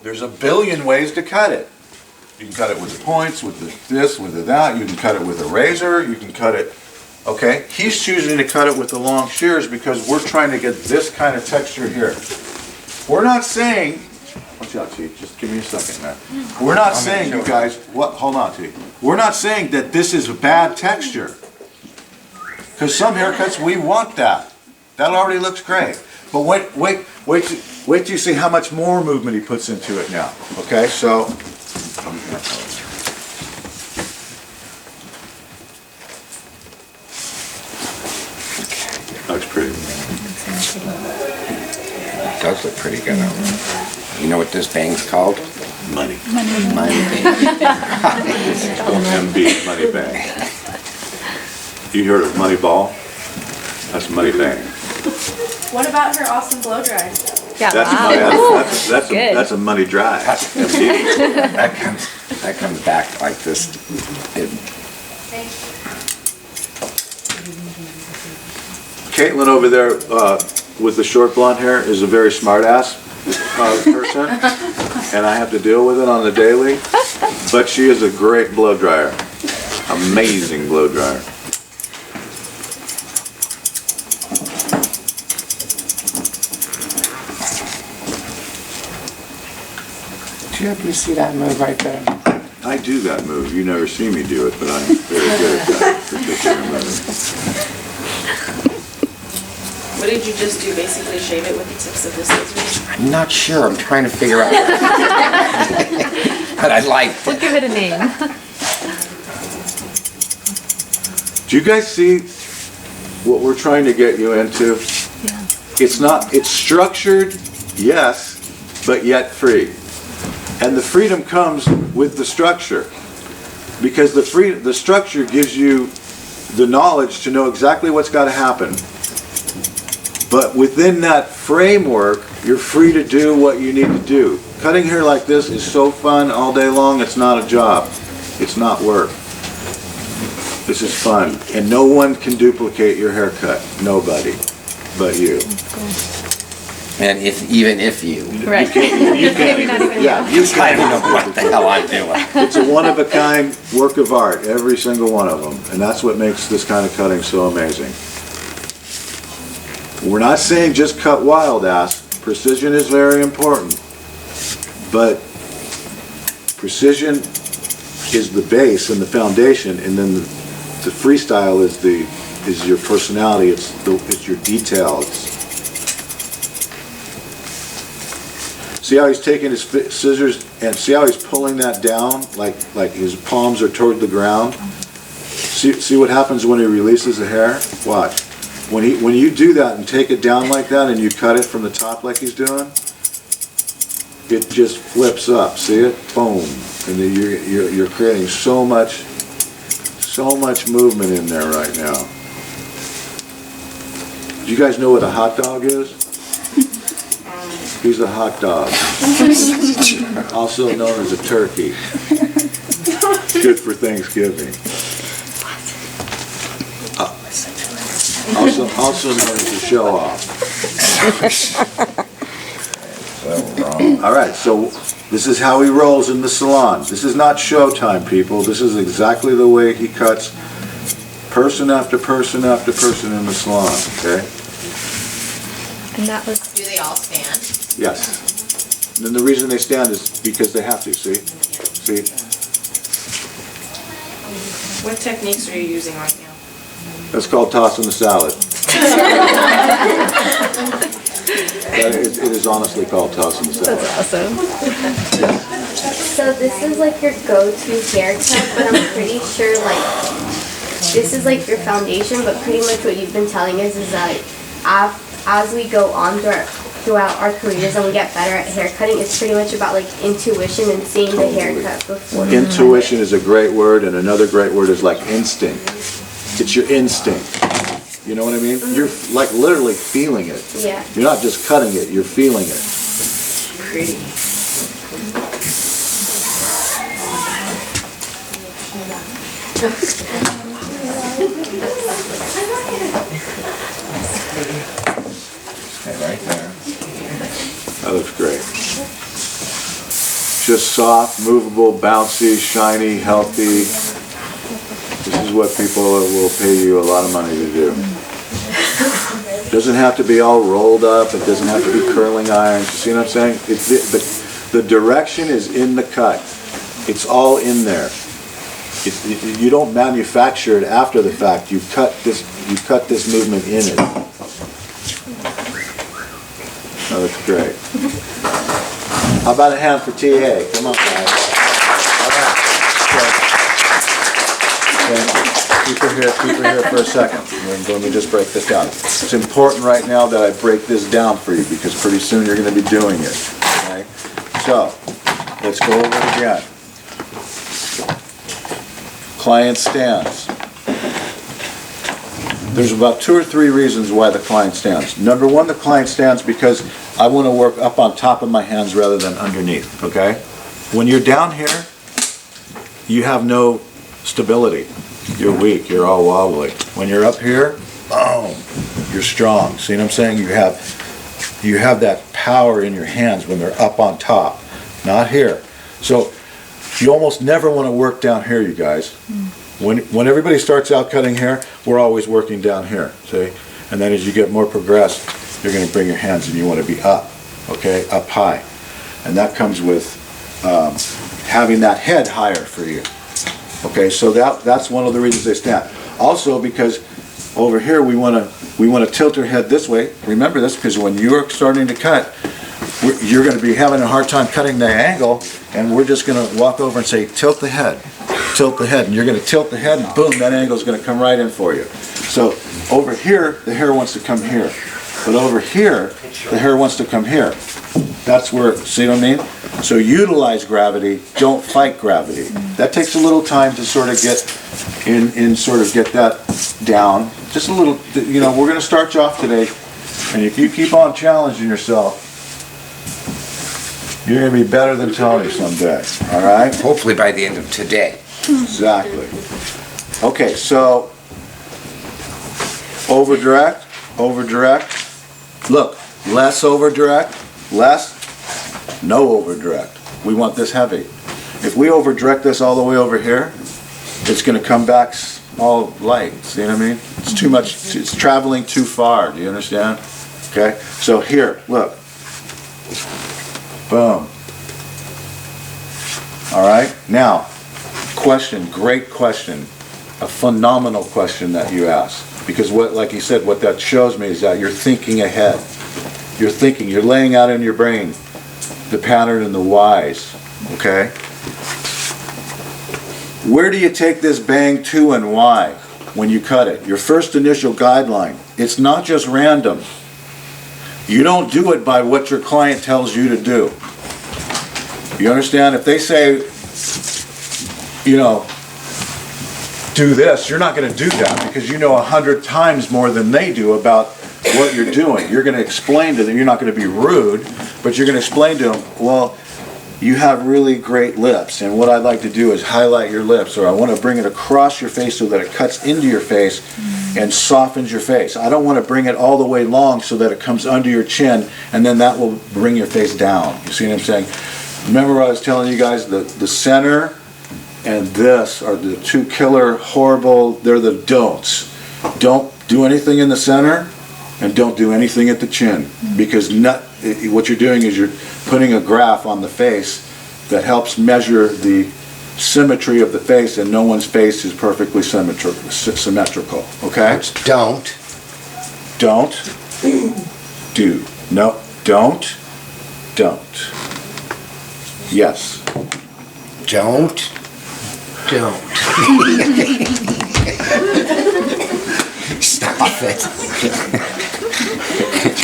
There's a billion ways to cut it. You can cut it with the points, with this, with that. You can cut it with a razor. You can cut it, okay? He's choosing to cut it with the long shears because we're trying to get this kind of texture here. We're not saying, watch out, T, just give me a second, man. We're not saying, you guys, hold on, T. We're not saying that this is a bad texture. Because some haircuts, we want that. That already looks great. But wait till you see how much more movement he puts into it now. Okay, so. Looks pretty. It does look pretty good. You know what this bang's called? Money. Money MB, money bang. You heard of money ball? That's money bang. What about her awesome blow dry? Yeah, That's a money dry. that comes back like this. Caitlin over there with the short blonde hair is a very smart ass person, and I have to deal with it on the daily, but she is a great blow dryer. Amazing blow dryer. Do you happen to see that move right there? I do that move. You never see me do it, but I'm very good at that particular move. What did you just do? Basically shave it with the tips of the scissors? I'm not sure. I'm trying to figure out. But I like We'll give it a name. Do you guys see what we're trying to get you into? Yeah. It's structured, yes, but yet free. And the freedom comes with the structure. Because the structure gives you the knowledge to know exactly what's got to happen. But within that framework, you're free to do what you need to do. Cutting hair like this is so fun all day long, it's not a job. It's not work. This is fun. And no one can duplicate your haircut. Nobody but you. And even if you. Right. You can't even, yeah, you I don't know can't. what the hell I'm doing. It's a one-of-a-kind work of art, every single one of them. And that's what makes this kind of cutting so amazing. We're not saying just cut wild ass. Precision is very important. But precision is the base and the foundation, and then the freestyle is your personality. It's your detail. See how he's taking his scissors and see how he's pulling that down, like his palms are toward the ground. See what happens when he releases the hair? Watch. When you do that and take it down like that and you cut it from the top like he's doing, it just flips up. See it? Boom. And then you're creating so much movement in there right now. Do you guys know what a hot dog is? He's a hot dog. Also known as a turkey. Good for Thanksgiving. Also known as a show off. All right, so this is how he rolls in the salon. This is not showtime, people. This is exactly the way he cuts person after person after person in the salon, okay? And that was. Do they all stand? Yes. And then the reason they stand is because they have to, see? See? What techniques are you using right now? That's called tossing the salad. It is honestly called tossing the salad. That's awesome. So this is like your go-to haircut, but I'm pretty sure like this is like your foundation, but pretty much what you've been telling us is that as we go on throughout our careers and we get better at haircutting, it's pretty much about like intuition and seeing the haircut before. Intuition is a great word, and another great word is like instinct. It's your instinct. You know what I mean? You're like literally feeling it. Yeah. You're not just cutting it, you're feeling it. Pretty. Okay, right there. That looks great. Just soft, movable, bouncy, shiny, healthy. This is what people will pay you a lot of money to do. Doesn't have to be all rolled up. It doesn't have to be curling irons. You see what I'm saying? The direction is in the cut. It's all in there. You don't manufacture it after the fact. You cut this movement in it. That looks great. How about a hand for TA? Come on, guys. All right. Keep her here for a second. Let me just break this down. It's important right now that I break this down for you because pretty soon you're going to be doing it. Okay? So, let's go over it again. Client stands. There's about 2 or 3 reasons why the client stands. Number one, the client stands because I want to work up on top of my hands rather than underneath, okay? When you're down here, you have no stability. You're weak, you're all wobbly. When you're up here, boom, you're strong. See what I'm saying? You have that power in your hands when they're up on top, not here. So you almost never want to work down here, you guys. When everybody starts out cutting hair, we're always working down here, see? And then as you get more progressed, you're going to bring your hands and you want to be up, okay, up high. And that comes with having that head higher for you. Okay, so that's one of the reasons they stand. Also because over here we want to tilt your head this way. Remember this, because when you're starting to cut, you're going to be having a hard time cutting the angle, and we're just going to walk over and say, tilt the head, and you're going to tilt the head, and boom, that angle is going to come right in for you. So over here, the hair wants to come here, but over here, the hair wants to come here. That's where, see what I mean? So utilize gravity, don't fight gravity. That takes a little time to sort of get sort of get that down. Just a little, you know, we're going to start you off today, and if you keep on challenging yourself, you're going to be better than Tony someday, all right? Hopefully by the end of today. Exactly. Okay, so over direct. Look, less over direct, no over direct. We want this heavy. If we over direct this all the way over here, it's going to come back all light. See what I mean? It's too much, it's traveling too far. Do you understand? Okay, so here, look. Boom. All right, now, question, great question, a phenomenal question that you asked. Because what, like you said, what that shows me is that you're thinking ahead. You're thinking, you're laying out in your brain the pattern and the whys, okay? Where do you take this bang to and why when you cut it? Your first initial guideline. It's not just random. You don't do it by what your client tells you to do. You understand? If they say, you know, do this, you're not going to do that because you know 100 times more than they do about what you're doing. You're going to explain to them, you're not going to be rude, but you're going to explain to them, well, you have really great lips, and what I'd like to do is highlight your lips, or I want to bring it across your face so that it cuts into your face and softens your face. I don't want to bring it all the way long so that it comes under your chin, and then that will bring your face down. You see what I'm saying? Remember what I was telling you guys, the center and this are the two killer, horrible, they're the don'ts. Don't do anything in the center, and don't do anything at the chin, because what you're doing is you're putting a graph on the face that helps measure the symmetry of the face, and no one's face is perfectly symmetrical, okay? Don't. Do. No, don't. Yes. Don't. Stop it.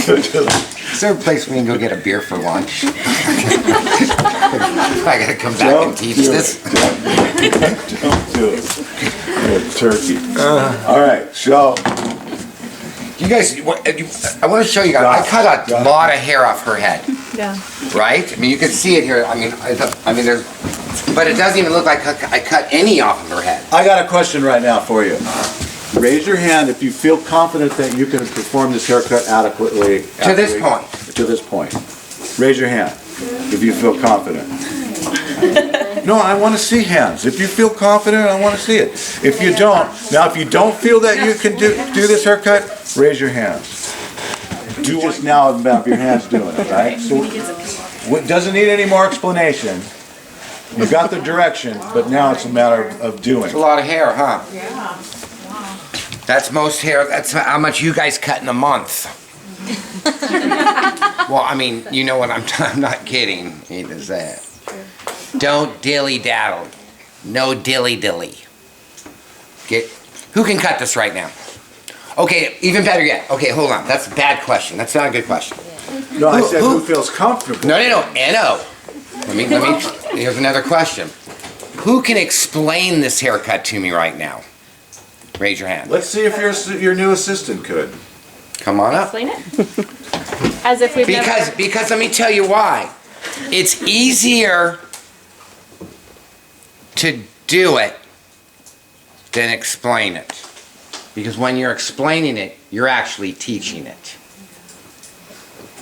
Is there a place we can go get a beer for lunch? I gotta come back and teach this. Don't do it. You're a turkey. All right, so. You guys, I want to show you guys. I cut a lot of hair off her head. Yeah. Right? I mean, you can see it here. I mean, there's, but it doesn't even look like I cut any off of her head. I got a question right now for you. Raise your hand if you feel confident that you can perform this haircut adequately. To this point. To this point. Raise your hand if you feel confident. No, I want to see hands. If you feel confident, I want to see it. If you don't, now if you don't feel that you can do this haircut, raise your hands. Do just now about your hands doing it, right? So it doesn't need any more explanation. You got the direction, but now it's a matter of doing. It's a lot of hair, huh? Yeah. That's most hair. That's how much you guys cut in a month. Well, I mean, you know what I'm not kidding. It is that. Don't dilly-daddle. No dilly-dilly. Who can cut this right now? Okay, even better yet. Okay, hold on. That's a bad question. That's not a good question. No, I said who feels comfortable. No. Let me, here's another question. Who can explain this haircut to me right now? Raise your hand. Let's see if your new assistant could. Come on up. Explain it. As if we've never... Because let me tell you why. It's easier to do it than explain it. Because when you're explaining it, you're actually teaching it.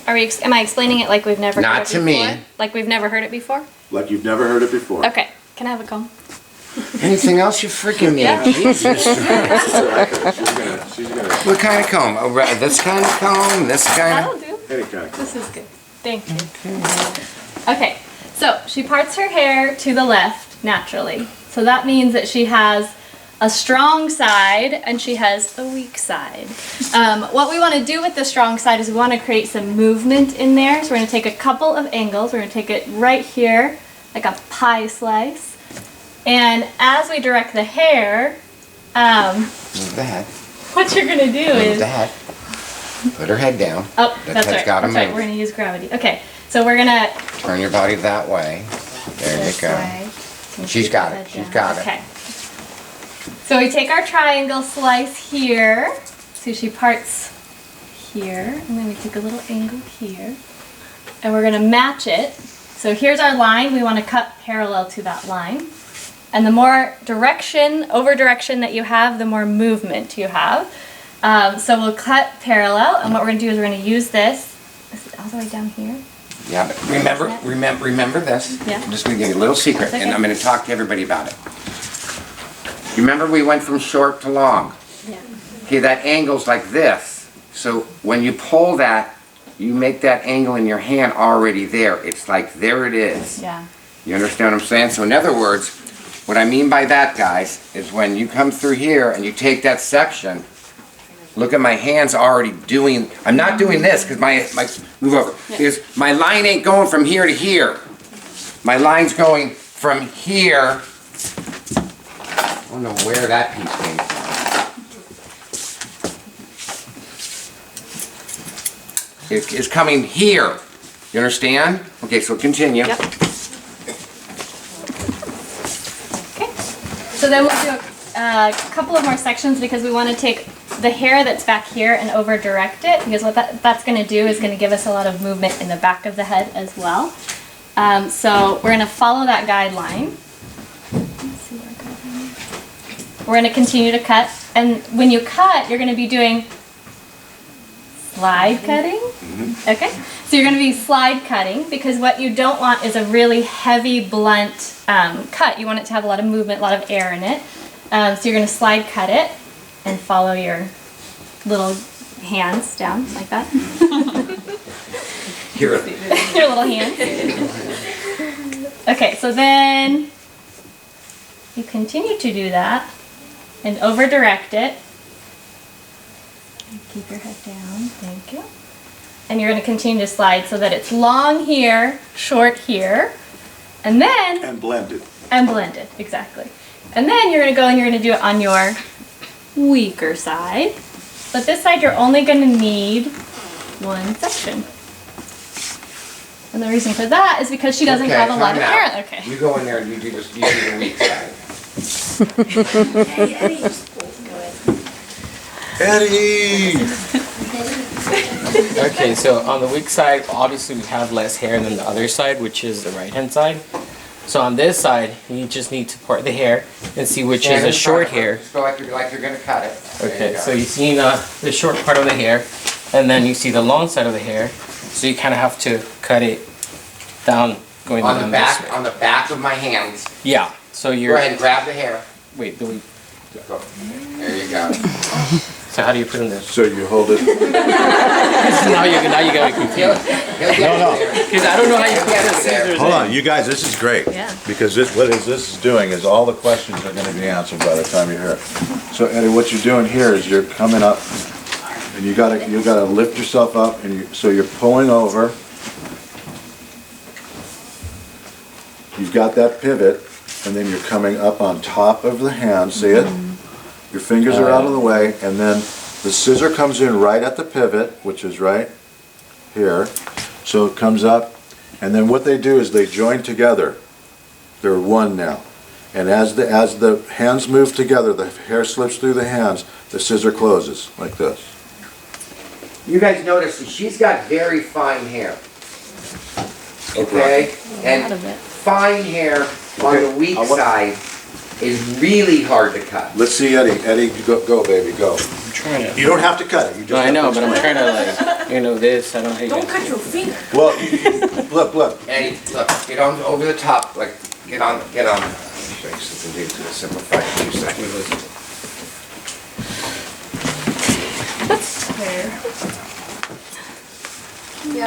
Am I explaining it like we've never heard it before? Not to me. Like we've never heard it before? Like you've never heard it before. Okay. Can I have a comb? Anything else you freaking need? Yeah. Jesus. She's gonna. What kind of comb? Oh, this kind of comb? This kind That'll of... do. Any kind. This is good. Thank you. Okay. So, she parts her hair to the left naturally. So that means that she has a strong side and she has a weak side. What we want to do with the strong side is we want to create some movement in there. So we're going to take a couple of angles. We're going to take it right here, like a pie slice. And as we direct the hair, Move the head. what you're going to do Move is... the head. Put her head down. Oh, That that's head's right. gotta That's right. move. We're going to use gravity. Okay, so we're going to... Turn your body that way. There you this go. way. And She's keep got the it. head She's down. got it. Okay. So we take our triangle slice here. So she parts here, and then we take a little angle here. And we're going to match it. So here's our line. We want to cut parallel to that line. And the more direction, over direction that you have, the more movement you have. So we'll cut parallel, and what we're going to do is we're going to use this. Is it all the way down here? Yeah, but remember this. Yeah. I'm just gonna give you a little secret, It's okay. and I'm gonna talk to everybody about it. Remember we went from short to long? Yeah. Okay, that angle's like this. So when you pull that, you make that angle in your hand already there. It's like, there it is. Yeah. You understand what I'm saying? So in other words, what I mean by that, guys, is when you come through here and you take that section, look at my hands already doing, I'm not doing this because my, move over. Because my line ain't going from here to here. My line's going from here. I don't know where that piece came from. It's coming here. You understand? Okay, so continue. Yep. Okay. So then we'll do a couple of more sections because we want to take the hair that's back here and over direct it, because what that's going to do is going to give us a lot of movement in the back of the head as well. So we're going to follow that guideline. Let's see where our guideline is. We're going to continue to cut, and when you cut, you're going to be doing slide cutting. Okay, so you're going to be slide cutting because what you don't want is a really heavy, blunt cut. You want it to have a lot of movement, a lot of air in it. So you're going to slide cut it and follow your little hands down like that. Here. Your little hands. Okay, so then you continue to do that and over direct it. Keep your head down, thank you. And you're going to continue to slide so that it's long here, short here, and then... And blended. And blended, exactly. And then you're going to go and you're going to do it on your weaker side. But this side you're only going to need one section. And the reason for that is because she doesn't have a lot of hair. Okay. You go in there and you do the weak side. Eddie! Okay, so on the weak side, obviously we have less hair than the other side, which is the right-hand side. So on this side, you just need to part the hair and see which is a short hair. Just go like you're going to cut it. Okay, so you see the short part of the hair, and then you see the long side of the hair. So you kind of have to cut it down, going on down the back, this way. on the back of my hands. Yeah. So you're. Go ahead and grab the hair. Wait, do we? Go. There you go. So how do you put them there? So you hold it. now you got me confused. No. Because I don't know how you put the scissors. Hold on, you guys, this is great. Yeah. Because this is doing is all the questions are going to be answered by the time you're here. So Eddie, what you're doing here is you're coming up, and you gotta lift yourself up, and so you're pulling over. You've got that pivot, and then you're coming up on top of the hand. See it? Your fingers are out of the way, and then the scissor comes in right at the pivot, which is right here. So it comes up, and then what they do is they join together. They're one now. And as the hands move together, the hair slips through the hands, the scissor closes, like this. You guys notice that she's got very fine hair. Okay? And fine hair on the weak side is really hard to cut. Let's see Eddie. Eddie, go baby, go. I'm trying to. You don't have to cut it. You just No, I have know, to but I'm trying to this. I don't know how you Don't guys cut do your it. finger. Well, look. Eddie, look, get on over the top, like, get on. Thanks to simplify it in 2 seconds.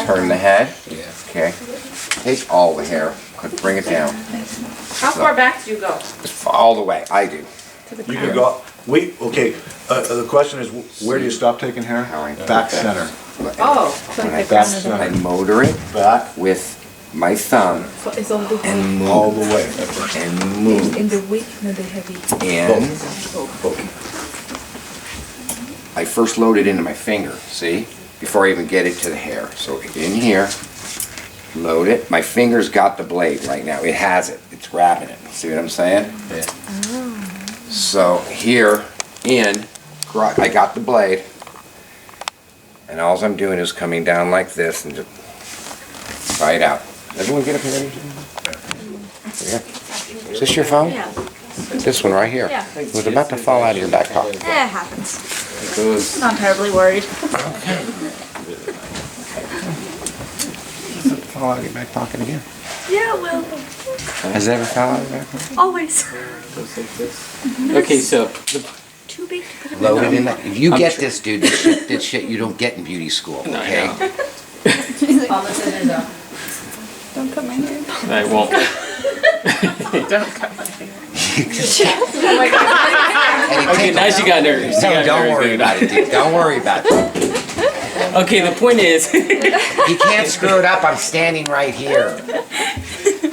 Turn the head. Yeah. Okay. Take all the hair. Bring it down. How far back do you go? All the way, I do. You can go, okay, the question is, where do you stop taking hair? Back center. Oh. Back center. I motor it Back with my thumb and move. all the way. And move. In the week, no, they have it. And I first load it into my finger, see? Before I even get it to the hair. So in here, load it. My finger's got the blade right now. It has it. It's grabbing it. See what I'm saying? Yeah. So here, I got the blade. And all I'm doing is coming down like this and just right out. Everyone get up here. Here. Is this your phone? Yeah. This one right here. Yeah. It was about to fall out of your back pocket. It happens. It goes. Not terribly worried. Fall out of your back pocket again. Yeah, well, Has it ever fell out of your back pocket? always. Goes like this. Okay, so Too big to put it Load it in there. If you get this, dude, this shit you don't get in beauty school, No, I okay? know. All the scissors out. Don't cut my hair. I won't. Okay, now she got nervous. She got Don't nervous, worry dude. about it, dude. Don't worry about it. Okay, the point is. You can't screw it up. I'm standing right here.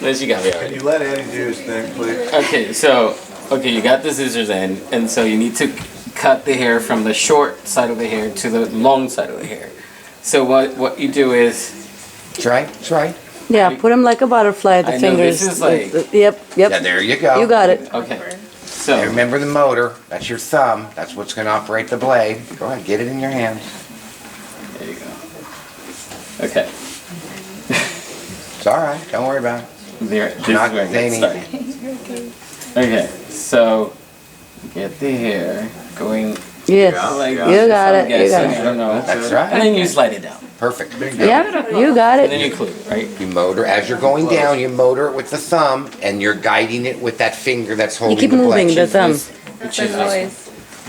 Now she got me Can already. you let Andy do his thing, please? Okay, so you got the scissors in, and so you need to cut the hair from the short side of the hair to the long side of the hair. So what you do is. Try. Yeah, put them like a butterfly, the I know, fingers. this is like- Yep. Yeah, there you go. You got it. Okay. And So remember the motor. That's your thumb. That's what's going to operate the blade. Go ahead, get it in your hands. there you go. Okay. It's all right. Don't worry about it. This is Not where I get anything. started. Okay, so get the hair going Yes. like You got it. You guessing, got I it. don't know. That's And right. then you slide it down. Perfect. Yep. You got And then it. you glue, right? You motor, as you're going down, you motor it with the thumb, and you're guiding it with that finger that's You holding keep the blade. moving the thumb. Which is awesome.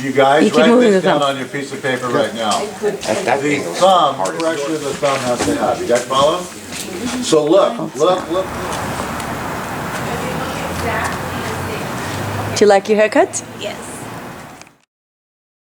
You guys, You keep write moving this the down thumb. on your piece of paper right now. That The finger was thumb, hard as pressure the thumb has to have. You guys follow? So look. Do you like your haircut? Yes.